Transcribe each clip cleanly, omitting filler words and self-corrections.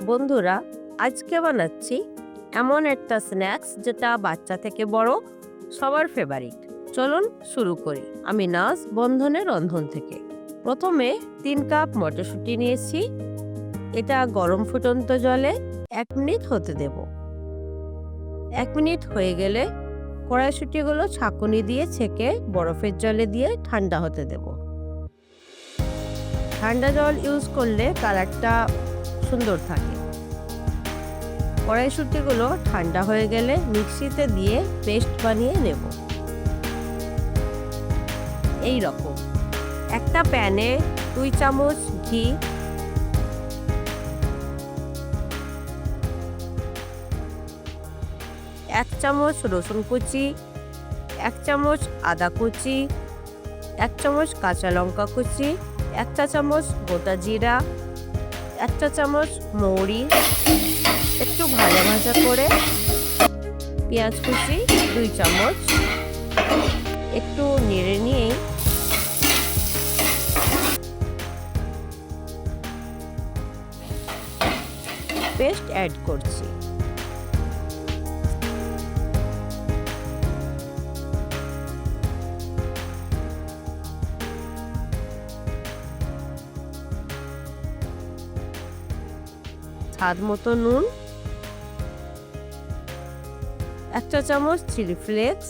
বন্ধুরা, আজকে বানাচ্ছি এমন একটা স্ন্যাক্স যেটা বাচ্চা থেকে বড় সবার ফেভারিট। চলুন শুরু করি। আমি নাজ, বন্ধনের রন্ধন থেকে। প্রথমে ৩ কাপ মটরশুঁটি নিয়েছি। এটা গরম ফুটন্ত জলে ১ মিনিট হতে দেব। ১ মিনিট হয়ে গেলে কড়াইশুঁটিগুলো ছাঁকুনি দিয়ে ছেঁকে বরফের জলে দিয়ে ঠান্ডা হতে দেব। ঠান্ডা জল ইউজ করলে কালারটা সুন্দর থাকে। কড়াইশুঁটিগুলো ঠান্ডা হয়ে গেলে মিক্সিতে দিয়ে পেস্ট বানিয়ে নেব। এই রকম একটা প্যানে ২ চামচ ঘি, ১ চামচ রসুন কুচি, ১ চামচ আদা কুচি, ১ চামচ কাঁচা লঙ্কা কুচি, ১ চা চামচ গোটা জিরা, ১ চা চামচ মৌরি, একটু ভাজা ভাজা করে পেঁয়াজ কুচি ২ চামচ, একটু নেড়ে নিয়ে পেস্ট অ্যাড করছি। স্বাদ মতো নুন, ১ চা চামচ চিলি ফ্লেক্স।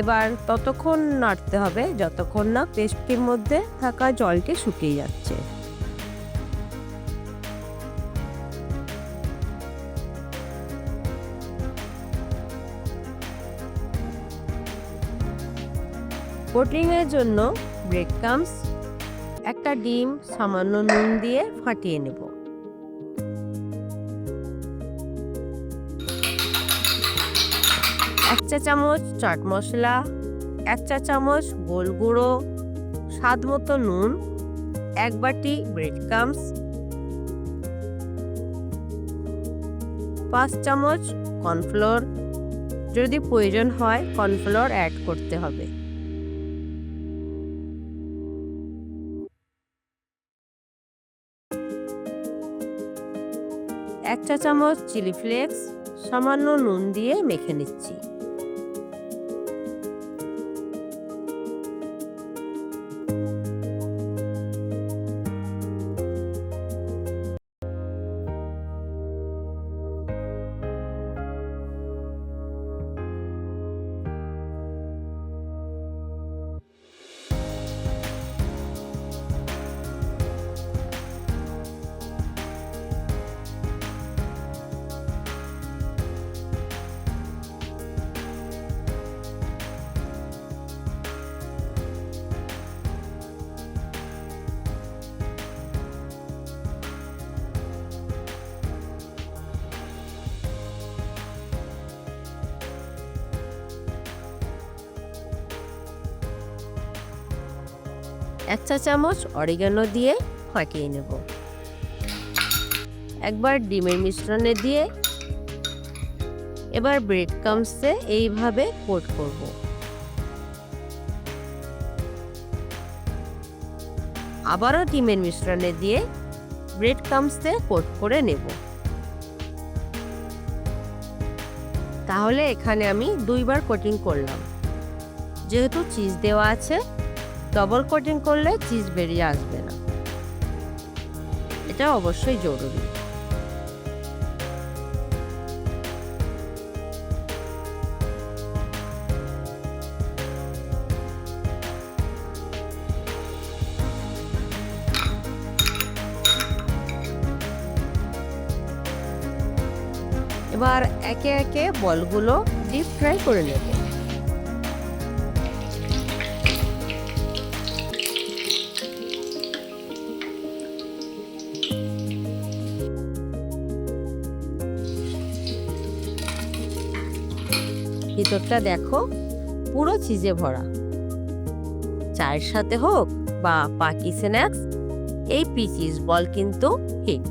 এবার ততক্ষণ নাড়তে হবে যতক্ষণ না পেস্টটির মধ্যে থাকা জলটি শুকিয়ে যাচ্ছে। কোটিংয়ের জন্য ব্রেড ক্রাম্বস, একটা ডিম সামান্য নুন দিয়ে ফাটিয়ে নেব। এক চা চামচ চাট মশলা, ১ চা চামচ গোল গুঁড়ো, স্বাদ মতো নুন, ১ বাটি ব্রেড ক্রাম্বস, ৫ চামচ কর্নফ্লোর। যদি প্রয়োজন হয় কর্নফ্লোর অ্যাড করতে হবে। এক চা চামচ চিলি ফ্লেক্স, সামান্য নুন দিয়ে মেখে নিচ্ছি। এক চা চামচ অরিগানো দিয়ে ফাটিয়ে নেব। একবার ডিমের মিশ্রণে দিয়ে এবার ব্রেড ক্রাম্বসে এইভাবে কোট করব। আবারও ডিমের মিশ্রণে দিয়ে ব্রেড ক্রাম্বসে কোট করে নেব। তাহলে এখানে আমি ২ বার কোটিং করলাম। যেহেতু চিজ দেওয়া আছে, ডবল কোটিং করলে চিজ বেরিয়ে আসবে না, এটা অবশ্যই জরুরি। এবার একে একে বলগুলো ডিপ ফ্রাই করে নেব। ভিতরটা দেখো পুরো চিজে ভরা। চায়ের সাথে হোক বা পার্টি স্ন্যাক্স, এই চিজ বল কিন্তু হিট।